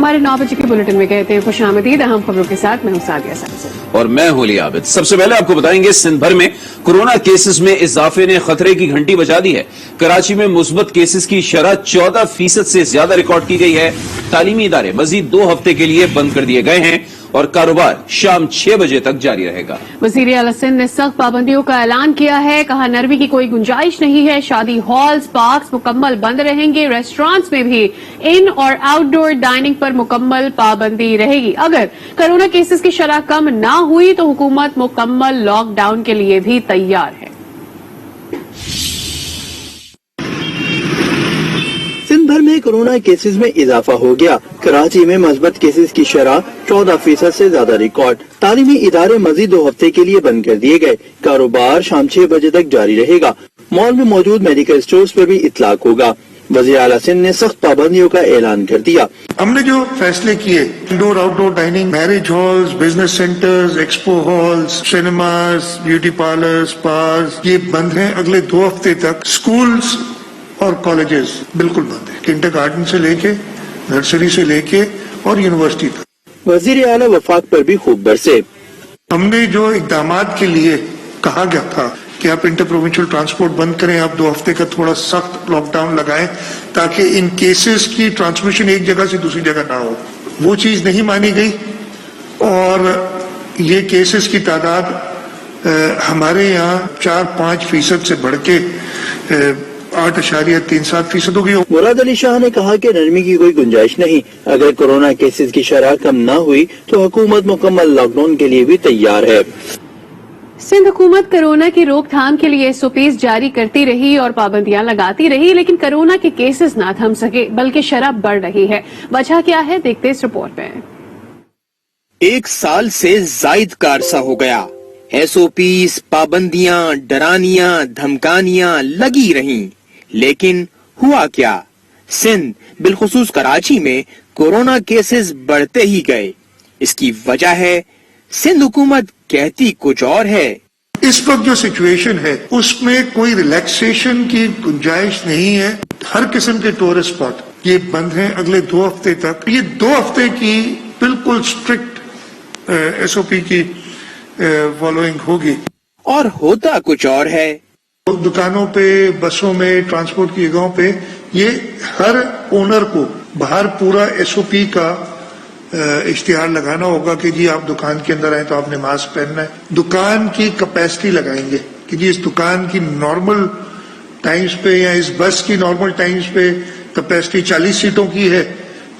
हमारे 9 बजे के बुलेटिन में कहते हैं खुश आमदीद। अहम खबरों के साथ मैं हूं सादिया साहब और मैं हूं आबिद। सबसे पहले आपको बताएंगे सिंध भर में कोरोना केसेस में इजाफे ने खतरे की घंटी बजा दी है। कराची में मुस्बत केसेस की शरह 14% से ज्यादा रिकॉर्ड की गई है। तालीमी इदारे मजीद 2 हफ्ते के लिए बंद कर दिए गए हैं और कारोबार शाम 6 बजे तक जारी रहेगा। वज़ीर आला सिंध ने सख्त पाबंदियों का ऐलान किया है। कहा नरमी की कोई गुंजाइश नहीं है। शादी हॉल्स पार्क्स मुकम्मल बंद रहेंगे। रेस्टोरेंट्स में भी इन और आउटडोर डाइनिंग पर मुकम्मल पाबंदी रहेगी। अगर कोरोना केसेस की शरह कम ना हुई तो हुकूमत मुकम्मल लॉकडाउन के लिए भी तैयार है। सिंध भर में कोरोना केसेस में इजाफा हो गया। कराची में मस्बत केसेस की शरह 14% से ज्यादा रिकॉर्ड। तालीमी इदारे मजीद 2 हफ्ते के लिए बंद कर दिए गए। कारोबार शाम 6 बजे तक जारी रहेगा। मॉल में मौजूद मेडिकल स्टोर्स पर भी इतलाक होगा। वज़ीर आला सिंध ने सख्त पाबंदियों का ऐलान कर दिया। हमने जो फैसले किए, indoor outdoor dining, marriage halls, business centres, expo halls, cinemas, beauty parlours, spas, ये बंद हैं अगले 2 हफ्ते तक। स्कूल्स और कॉलेजेस बिल्कुल बंद है, किंडरगार्टन से लेके नर्सरी से लेके और यूनिवर्सिटी तक। वज़ीर आला वफाक पर भी खूब बरसे। हमने जो इक़दामात के लिए कहा गया था कि आप इंटर प्रोविंशियल ट्रांसपोर्ट बंद करें, आप 2 हफ्ते का थोड़ा सख्त लॉकडाउन लगाएं ताकि इन केसेस की ट्रांसमिशन एक जगह से दूसरी जगह ना हो, वो चीज नहीं मानी गई और ये केसेस की तादाद हमारे यहाँ 4-5% से बढ़ के 8.37% हो गई। मुराद अली शाह ने कहा कि नरमी की कोई गुंजाइश नहीं। अगर कोरोना केसेस की शरह कम न हुई तो हुकूमत मुकम्मल लॉकडाउन के लिए भी तैयार है। सिंध हुकूमत कोरोना की रोकथाम के लिए SOPs जारी करती रही और पाबंदियां लगाती रही, लेकिन कोरोना के केसेस ना थम सके बल्कि शरह बढ़ रही है। वजह क्या है, देखते इस रिपोर्ट में। 1 साल से जायद का अरसा हो गया। SOPs, पाबंदियां, डरानियां, धमकानियां लगी रहीं, लेकिन हुआ क्या? सिंध बिलखुसूस कराची में कोरोना केसेस बढ़ते ही गए। इसकी वजह है सिंध हुकूमत कहती कुछ और है। इस वक्त जो सिचुएशन है उसमें कोई रिलैक्सेशन की गुंजाइश नहीं है। हर किस्म के टूरिस्ट स्पॉट ये बंद हैं अगले 2 हफ्ते तक। ये 2 हफ्ते की बिल्कुल स्ट्रिक्ट SOP की फॉलोइंग होगी। और होता कुछ और है। दुकानों पे, बसों में, ट्रांसपोर्ट की जगहों पे ये हर ओनर को बाहर पूरा SOP का इश्तिहार लगाना होगा कि जी आप दुकान के अंदर आए तो आपने मास्क पहनना है। दुकान की कैपेसिटी लगाएंगे कि जी इस दुकान की नॉर्मल टाइम्स पे या इस बस की नॉर्मल टाइम्स पे कैपेसिटी 40 सीटों की है,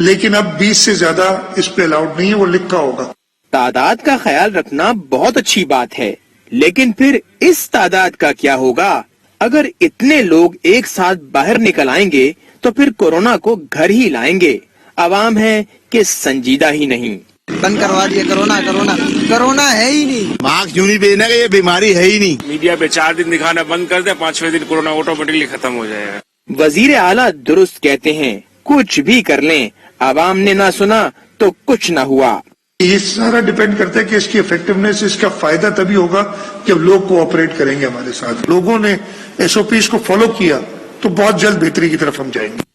लेकिन अब 20 से ज्यादा इस पे अलाउड नहीं है, वो लिखा होगा। तादाद का ख्याल रखना बहुत अच्छी बात है, लेकिन फिर इस तादाद का क्या होगा? अगर इतने लोग एक साथ बाहर निकल आएंगे तो फिर कोरोना को घर ही लाएंगे। आवाम है कि संजीदा ही नहीं। बंद करवा दिए। कोरोना है ही नहीं। मास्क यूं नहीं पहनना कि ये बीमारी है ही नहीं। मीडिया पे 4 दिन दिखाना बंद कर दे, 5वें दिन कोरोना ऑटोमेटिकली खत्म हो जाएगा। वजीर आला दुरुस्त कहते हैं, कुछ भी कर लें, आवाम ने ना सुना तो कुछ ना हुआ। ये सारा डिपेंड करता है कि इसकी इफेक्टिवनेस, इसका फायदा तभी होगा जब लोग कोऑपरेट करेंगे हमारे साथ। लोगों ने SOPs को फॉलो किया तो बहुत जल्द बेहतरी की तरफ हम जाएंगे।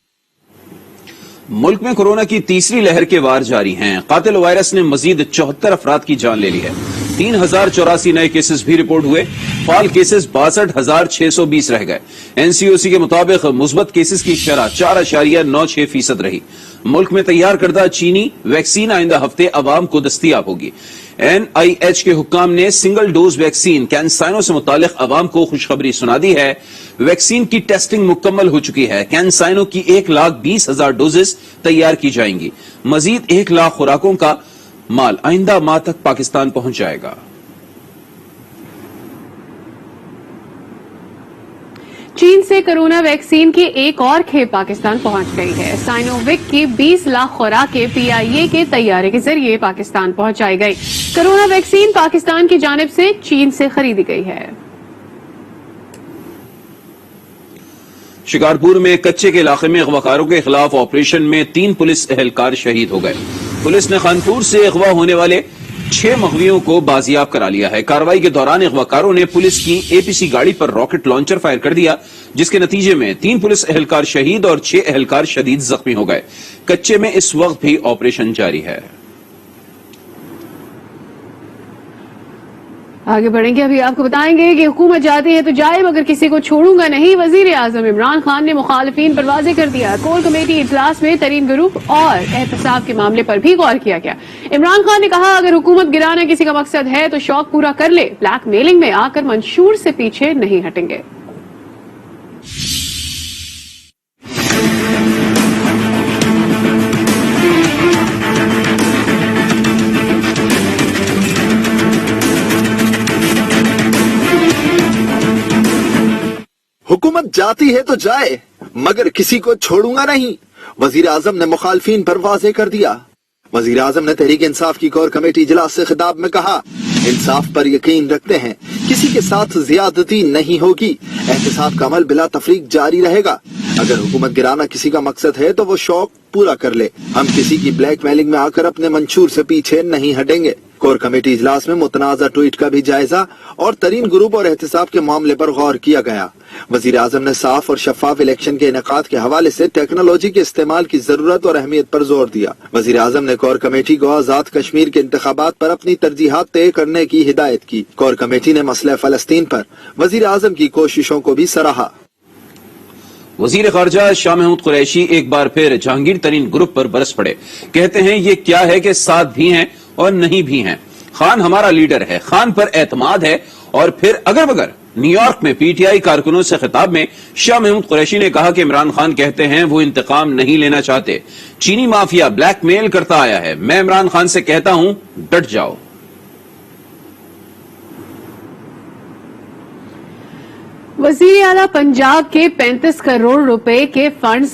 मुल्क में कोरोना की तीसरी लहर के वार जारी हैं। कातिल वायरस ने मजीद 74 अफराद की जान ले ली है। 3084 नए केसेस भी रिपोर्ट हुए। फाल केसेस 62,620 रह गए। NCOC के मुताबिक मुस्बत केसेस की शरह 4.96% रही। मुल्क में तैयार करदा चीनी वैक्सीन आइंदा हफ्ते अवाम को दस्तयाब होगी। NIH के हुक्काम ने सिंगल डोज वैक्सीन कैंसाइनो से मुतालिक अवाम को खुशखबरी सुना दी है। वैक्सीन की टेस्टिंग मुकम्मल हो चुकी है। कैंसाइनो की 1,20,000 डोजेस तैयार की जाएंगी। मजीद 1 लाख खुराकों का माल आइंदा माह तक पाकिस्तान पहुंच जाएगा। चीन से कोरोना वैक्सीन की एक और खेप पाकिस्तान पहुंच गई है। साइनोविक की 20 लाख खुराकें PIA के तैयारे के जरिए पाकिस्तान पहुंचाई गई। कोरोना वैक्सीन पाकिस्तान की जानिब से चीन से खरीदी गई है। शिकारपुर में कच्चे के इलाके में अगवाकारों के खिलाफ ऑपरेशन में 3 पुलिस एहलकार शहीद हो गए। पुलिस ने खानपुर से अगवा होने वाले 6 مغویوں کو بازیاب کرا لیا ہے۔ کارروائی کے دوران اغواکاروں نے پولیس کی APC گاڑی پر راکٹ لانچر فائر کر دیا، جس کے نتیجے میں 3 پولیس اہلکار شہید اور 6 اہلکار شدید زخمی ہو گئے۔ کچے میں اس وقت بھی آپریشن جاری ہے۔ آگے بڑھیں گے، ابھی آپ کو بتائیں گے کہ حکومت جاتی ہے تو جائے مگر کسی کو چھوڑوں گا نہیں۔ وزیر اعظم عمران خان نے مخالفین پر واضح کر دیا، کور کمیٹی اجلاس میں ترین گروپ اور احتساب کے معاملے پر بھی غور کیا گیا۔ عمران خان نے کہا، اگر حکومت گرانا کسی کا مقصد ہے تو شوق پورا کر لے، بلیک میلنگ میں آ کر منشور سے پیچھے نہیں ہٹیں گے۔ حکومت جاتی ہے تو جائے مگر کسی کو چھوڑوں گا نہیں، وزیر اعظم نے مخالفین پر واضح کر دیا۔ وزیر اعظم نے تحریک انصاف کی کور کمیٹی اجلاس سے خطاب میں کہا، انصاف پر یقین رکھتے ہیں، کسی کے ساتھ زیادتی نہیں ہوگی، احتساب کا عمل بلا تفریق جاری رہے گا۔ اگر حکومت گرانا کسی کا مقصد ہے تو وہ شوق پورا کر لے، ہم کسی کی بلیک میلنگ میں آ کر اپنے منشور سے پیچھے نہیں ہٹیں گے۔ کور کمیٹی اجلاس میں متنازع ٹویٹ کا بھی جائزہ اور ترین گروپ اور احتساب کے معاملے پر غور کیا گیا۔ وزیر اعظم نے صاف اور شفاف الیکشن کے انعقاد کے حوالے سے ٹیکنالوجی کے استعمال کی ضرورت اور اہمیت پر زور دیا۔ وزیر اعظم نے کور کمیٹی کو آزاد کشمیر کے انتخابات پر اپنی ترجیحات طے کرنے کی ہدایت کی۔ کور کمیٹی نے مسئلہ فلسطین پر وزیر اعظم کی کوششوں کو بھی سراہا۔ وزیر خارجہ شاہ محمود قریشی ایک بار پھر جہانگیر ترین گروپ پر برس پڑے، کہتے ہیں یہ کیا ہے کہ ساتھ بھی ہیں اور نہیں بھی ہیں، خان ہمارا لیڈر ہے، خان پر اعتماد ہے۔ اور پھر اگر مگر نیو یارک میں PTI کارکنوں سے خطاب میں شاہ محمود قریشی نے کہا کہ عمران خان کہتے ہیں وہ انتقام نہیں لینا چاہتے، چینی مافیا بلیک میل کرتا آیا ہے، میں عمران خان سے کہتا ہوں ڈٹ جاؤ۔ وزیر اعلیٰ پنجاب کے 35 کروڑ روپے کے فنڈز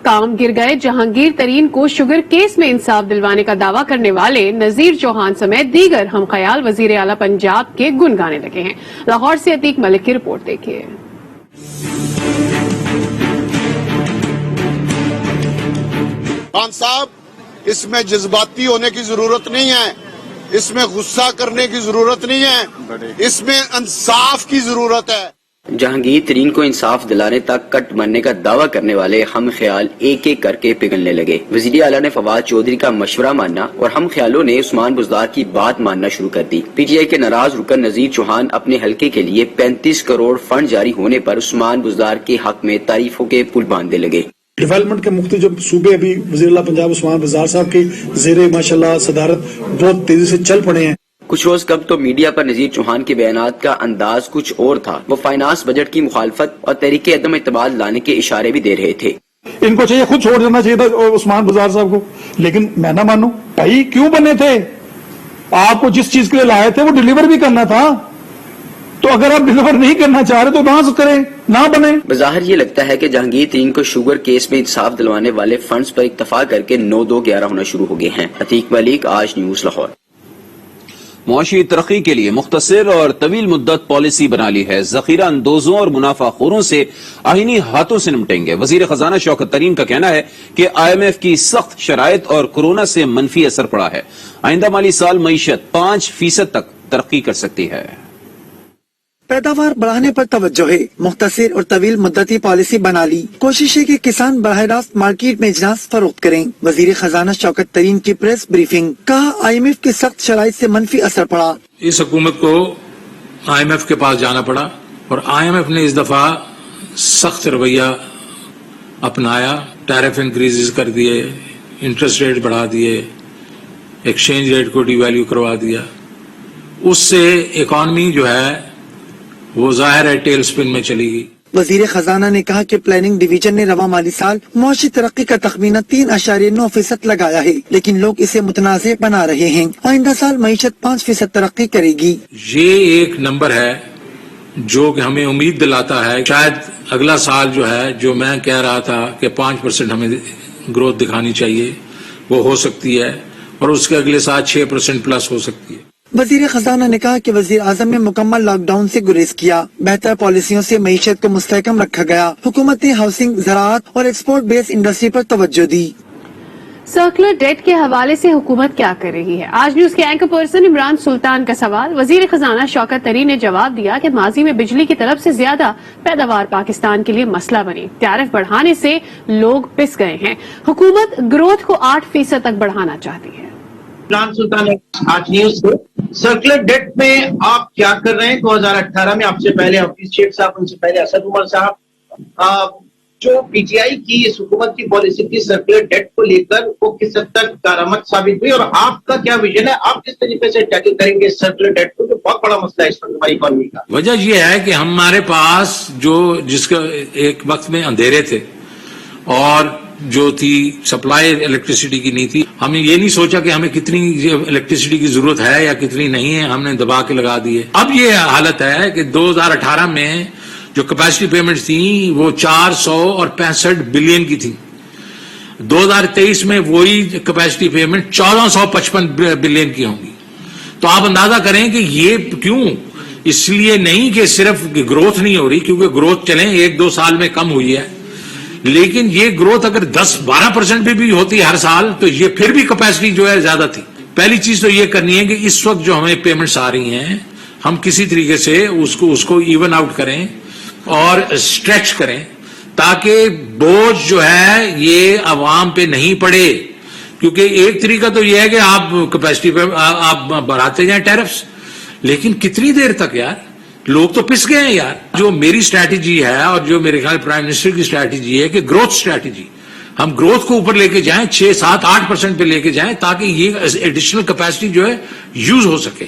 کام گر گئے۔ جہانگیر ترین کو شوگر کیس میں انصاف دلوانے کا دعویٰ کرنے والے نذیر چوہان سمیت دیگر ہم خیال وزیر اعلیٰ پنجاب کے گن گانے لگے ہیں۔ لاہور سے عتیق ملک کی رپورٹ دیکھیے۔ خان صاحب، اس میں جذباتی ہونے کی ضرورت نہیں ہے، اس میں غصہ کرنے کی ضرورت نہیں ہے، اس میں انصاف کی ضرورت ہے۔ جہانگیر ترین کو انصاف دلانے تک کٹ مرنے کا دعویٰ کرنے والے ہم خیال ایک ایک کر کے پگھلنے لگے۔ وزیر اعلیٰ نے فواد چودھری کا مشورہ ماننا اور ہم خیالوں نے عثمان بزدار کی بات ماننا شروع کر دی۔ PTI کے ناراض رکن نذیر چوہان اپنے حلقے کے لیے 35 کروڑ فنڈ جاری ہونے پر عثمان بزدار کے حق میں تعریفوں کے پل باندھنے لگے۔ ڈیولپمنٹ کے مختلف جو صوبے ابھی وزیر اعلیٰ پنجاب عثمان بزدار صاحب کی زیر ماشاءاللہ صدارت بہت تیزی سے چل پڑے ہیں۔ کچھ روز قبل تو میڈیا پر نذیر چوہان کے بیانات کا انداز کچھ اور تھا، وہ فائنانس بجٹ کی مخالفت اور تحریک عدم اعتماد لانے کے اشارے بھی دے رہے تھے۔ ان کو چاہیے خود چھوڑ دینا چاہیے تھا عثمان بزدار صاحب کو، لیکن میں نہ مانوں، بھائی کیوں بنے تھے؟ آپ کو جس چیز کے لیے لائے تھے وہ ڈیلیور بھی کرنا تھا، تو اگر آپ ڈیلیور نہیں کرنا چاہ رہے تو نہ کریں، نہ بنے۔ بظاہر یہ لگتا ہے کہ جہانگیر ترین کو شوگر کیس میں انصاف دلوانے والے فنڈز پر اکتفا کر کے 9-2-11 ہونا شروع ہو گئے ہیں۔ عتیق ملک، آج نیوز، لاہور۔ معاشی ترقی کے لیے مختصر اور طویل مدت پالیسی بنا لی ہے، ذخیرہ اندوزوں اور منافع خوروں سے آئینی ہاتھوں سے نمٹیں گے۔ وزیر خزانہ شوکت ترین کا کہنا ہے کہ IMF کی سخت شرائط اور کورونا سے منفی اثر پڑا ہے، آئندہ مالی سال معیشت 5% تک ترقی کر سکتی ہے۔ پیداوار بڑھانے پر توجہ ہے، مختصر اور طویل مدتی پالیسی بنا لی، کوشش ہے کہ کسان براہ راست مارکیٹ میں اجناس فروخت کریں۔ وزیر خزانہ شوکت ترین کی پریس بریفنگ، کہا IMF کی سخت شرائط سے منفی اثر پڑا۔ اس حکومت کو IMF کے پاس جانا پڑا اور IMF نے اس دفعہ سخت رویہ اپنایا، ٹیرف انکریز کر دیے، انٹرسٹ ریٹ بڑھا دیے، ایکسچینج ریٹ کو ڈی ویلیو کروا دیا۔ اس سے اکانومی جو ہے وہ ظاہر ہے ٹیل سپن میں چلی گئی۔ وزیر خزانہ نے کہا کہ پلاننگ ڈویژن نے رواں مالی سال معاشی ترقی کا تخمینہ 3.9% لگایا ہے، لیکن لوگ اسے متنازع بنا رہے ہیں۔ آئندہ سال معیشت 5% ترقی کرے گی۔ یہ ایک نمبر ہے جو کہ ہمیں امید دلاتا ہے، شاید اگلا سال جو ہے، جو میں کہہ رہا تھا کہ 5% ہمیں گروتھ دکھانی چاہیے، وہ ہو سکتی ہے، اور اس کے اگلے سال 6% پلس ہو سکتی ہے۔ وزیر خزانہ نے کہا کہ وزیر اعظم نے مکمل لاک ڈاؤن سے گریز کیا، بہتر پالیسیوں سے معیشت کو مستحکم رکھا گیا۔ حکومت نے ہاؤسنگ، زراعت اور ایکسپورٹ بیس انڈسٹری پر توجہ دی۔ सर्कुलर डेट के हवाले से हुकूमत क्या कर रही है? आज न्यूज के एंकर पर्सन इमरान सुल्तान का सवाल। वजीर खजाना शौकत तरीन ने जवाब दिया कि माजी में बिजली की तलब से ज्यादा पैदावार पाकिस्तान के लिए मसला बनी। टैरिफ बढ़ाने से लोग पिस गए हैं। हुकूमत ग्रोथ को 8% तक बढ़ाना चाहती है। इमरान सुल्तान आज न्यूज से सर्कुलर डेट में आप क्या कर रहे हैं? 2018 में आपसे पहले हफीज शेख साहब, उनसे पहले असद उमर साहब, जो पीटीआई की इस हुकूमत की पॉलिसी थी सर्कुलर डेट को लेकर, वो किस हद तक कारआमद साबित हुई और आपका क्या विजन है? आप किस तरीके से टैकल करेंगे सर्कुलर डेट को, जो बहुत बड़ा मसला है इस वक्त हमारी इकॉनमी का? वजह यह है कि हमारे पास जिसका एक वक्त में अंधेरे थे और जो थी सप्लाई इलेक्ट्रिसिटी की नहीं थी, हमने ये नहीं सोचा कि हमें कितनी इलेक्ट्रिसिटी की जरूरत है या कितनी नहीं है, हमने दबा के लगा दिए। अब ये हालत है कि 2018 में जो कैपेसिटी पेमेंट्स थी वो 465 बिलियन की थी। 2023 में वही कैपेसिटी पेमेंट 1455 बिलियन की होंगी। तो आप अंदाजा करें कि ये क्यों? इसलिए नहीं कि सिर्फ ग्रोथ नहीं हो रही, क्योंकि ग्रोथ चलें 1-2 साल में कम हुई है, लेकिन ये ग्रोथ अगर 10-12% भी होती हर साल तो ये फिर भी कैपेसिटी जो है ज्यादा थी। पहली चीज तो ये करनी है कि इस वक्त जो हमें पेमेंट्स आ रही हैं, हम किसी तरीके से उसको इवन आउट करें और स्ट्रेच करें, ताकि बोझ जो है ये अवाम पे नहीं पड़े। क्योंकि एक तरीका तो ये है कि आप कैपेसिटी पे आप बढ़ाते जाएं टैरिफ्स, लेकिन कितनी देर तक यार? लोग तो पिस गए हैं यार। जो मेरी स्ट्रैटेजी है और जो मेरे ख्याल प्राइम मिनिस्टर की स्ट्रैटेजी है कि ग्रोथ स्ट्रैटेजी, हम ग्रोथ को ऊपर लेके जाएं, 6-7-8% पे लेके जाएं, ताकि ये एडिशनल कैपेसिटी जो है यूज हो सके।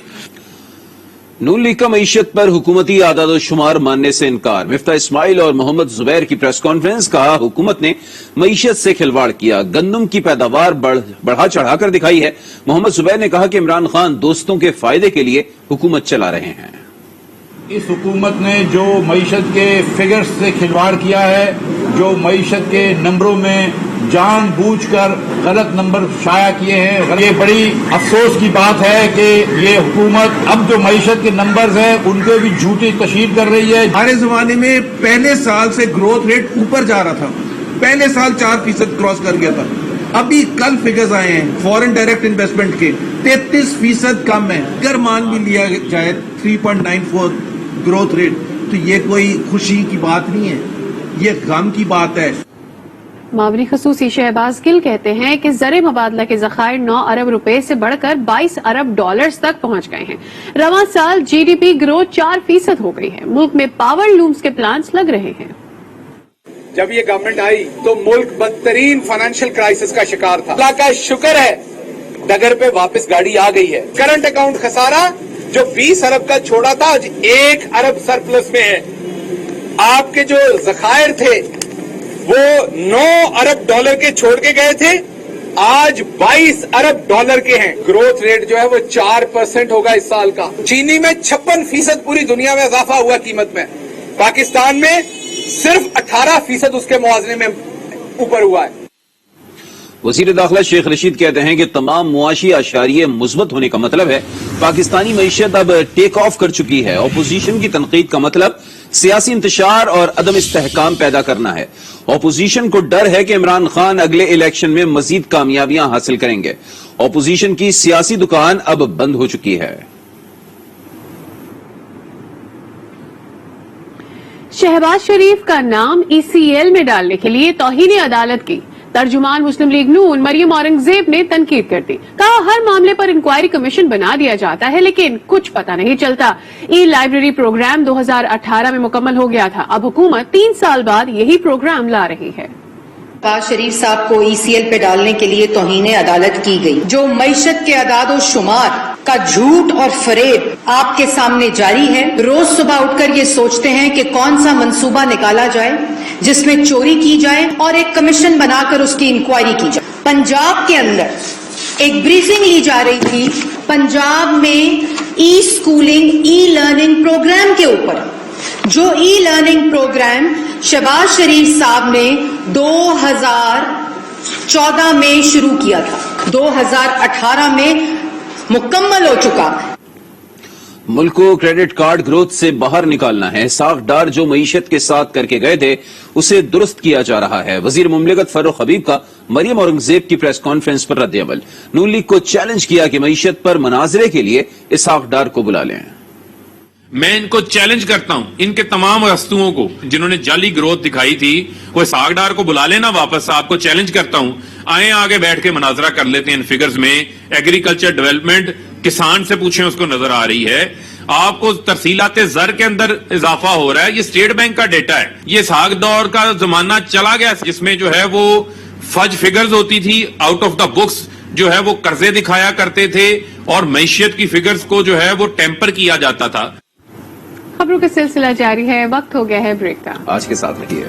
नून लीग का मईशत पर हुकूमती आदाद शुमार मानने से इनकार। मिफ्ता इस्माइल और मोहम्मद जुबैर की प्रेस कॉन्फ्रेंस। कहा हुकूमत ने मईशत से खिलवाड़ किया, गंदम की पैदावार बढ़ा चढ़ाकर दिखाई है। मोहम्मद जुबैर ने कहा कि इमरान खान दोस्तों के फायदे के लिए हुकूमत चला रहे हैं। इस हुकूमत ने जो मईशत के फिगर्स से खिलवाड़ किया है, जो मईशत के नंबरों में जानबूझकर गलत नंबर शाया किए हैं, ये बड़ी अफसोस की बात है कि ये हुकूमत अब जो मईशत के नंबर्स हैं उनके भी झूठी तशहीर कर रही है। हमारे जमाने में पहले साल से ग्रोथ रेट ऊपर जा रहा था, पहले साल 4% क्रॉस कर गया था। अभी कल फिगर्स आए हैं फॉरेन डायरेक्ट इन्वेस्टमेंट के, 33% कम है। अगर मान भी लिया जाए 3.94 ग्रोथ रेट, तो ये कोई खुशी की बात नहीं है, ये गम की बात है। मामली खसूसी शहबाज गिल कहते हैं कि ज़र मुबादला के ज़खायर 9 अरब रुपए से बढ़कर 22 अरब डॉलर्स तक पहुंच गए हैं। रवां साल जीडीपी ग्रोथ 4% हो गई है। मुल्क में पावर लूम्स के प्लांट्स लग रहे हैं। जब ये गवर्नमेंट आई तो मुल्क बदतरीन फाइनेंशियल क्राइसिस का शिकार था। अल्लाह का शुक्र है डगर पे वापस गाड़ी आ गई है। करंट अकाउंट खसारा जो 20 अरब का छोड़ा था आज 1 अरब सरप्लस में है। आपके जो ज़खायर थे वो 9 अरब डॉलर के छोड़ के गए थे, आज 22 अरब डॉलर के हैं। ग्रोथ रेट जो है वो 4% होगा इस साल का। चीनी में 56% पूरी दुनिया में इजाफा हुआ कीमत में। पाकिस्तान में सिर्फ 18% उसके मुआवजे में ऊपर हुआ है। वजीर दाखिला शेख रशीद कहते हैं कि तमाम मुआशी आशारिये मुस्बत होने का मतलब है पाकिस्तानी मईशत अब टेक ऑफ कर चुकी है। अपोजिशन की तनकीद का मतलब सियासी इंतशार और अदम इस्तेहकाम पैदा करना है। अपोजिशन को डर है कि इमरान खान अगले इलेक्शन में मजीद कामयाबियां हासिल करेंगे। अपोजिशन की सियासी दुकान अब बंद हो चुकी है। शहबाज शरीफ का नाम ECL में डालने के लिए तौहीन अदालत की तर्जुमान मुस्लिम लीग नून मरियम औरंगजेब ने तनकीद कर दी। कहा हर मामले पर इंक्वायरी कमीशन बना दिया जाता है, लेकिन कुछ पता नहीं चलता। ई लाइब्रेरी प्रोग्राम 2018 में मुकम्मल हो गया था। अब हुकूमत 3 साल बाद यही प्रोग्राम ला रही है। शहबाज शरीफ साहब को ECL पे डालने के लिए तौहीन अदालत की गई। जो मईशत के अदाद शुमार का झूठ और फरेब आपके सामने जारी है। रोज सुबह उठकर ये सोचते हैं कि कौन सा मंसूबा निकाला जाए जिसमें चोरी की जाए और एक कमीशन बनाकर उसकी इंक्वायरी की जाए। पंजाब के अंदर एक ब्रीफिंग ली जा रही थी पंजाब में ई स्कूलिंग ई लर्निंग प्रोग्राम के ऊपर, जो ई लर्निंग प्रोग्राम शहबाज शरीफ साहब ने 2014 में शुरू किया था, 2018 में मुकम्मल हो चुका। ملک کو کریڈٹ کارڈ گروتھ سے باہر نکالنا ہے. ساختار جو معیشت کے ساتھ کر کے گئے تھے اسے درست کیا جا رہا ہے. وزیر مملکت فاروق حبیب کا مریم اورنگزیب کی پریس کانفرنس پر رد عمل. نون لیگ کو چیلنج کیا کہ معیشت پر مناظرے کے لیے اسحاق ڈار کو بلا لیں. میں ان کو چیلنج کرتا ہوں, ان کے تمام ہستیوں کو جنہوں نے جعلی گروتھ دکھائی تھی, وہ اسحاق ڈار کو بلا لینا واپس. آپ کو چیلنج کرتا ہوں, آئیں آگے بیٹھ کے مناظرہ کر لیتے ہیں ان فگرز میں. ایگریکلچر ڈیولپمنٹ کسان سے پوچھیں, اس کو نظر آ رہی ہے. آپ کو ترسیلات زر کے اندر اضافہ ہو رہا ہے, یہ اسٹیٹ بینک کا ڈیٹا ہے. یہ اسحاق ڈار کا زمانہ چلا گیا جس میں جو ہے وہ فج فگرز ہوتی تھی, آؤٹ آف دا بکس جو ہے وہ قرضے دکھایا کرتے تھے اور معیشت کی فگرز کو جو ہے وہ ٹیمپر کیا جاتا تھا. خبروں کا سلسلہ جاری ہے, وقت ہو گیا ہے بریک کا. آج کے ساتھ رہیے.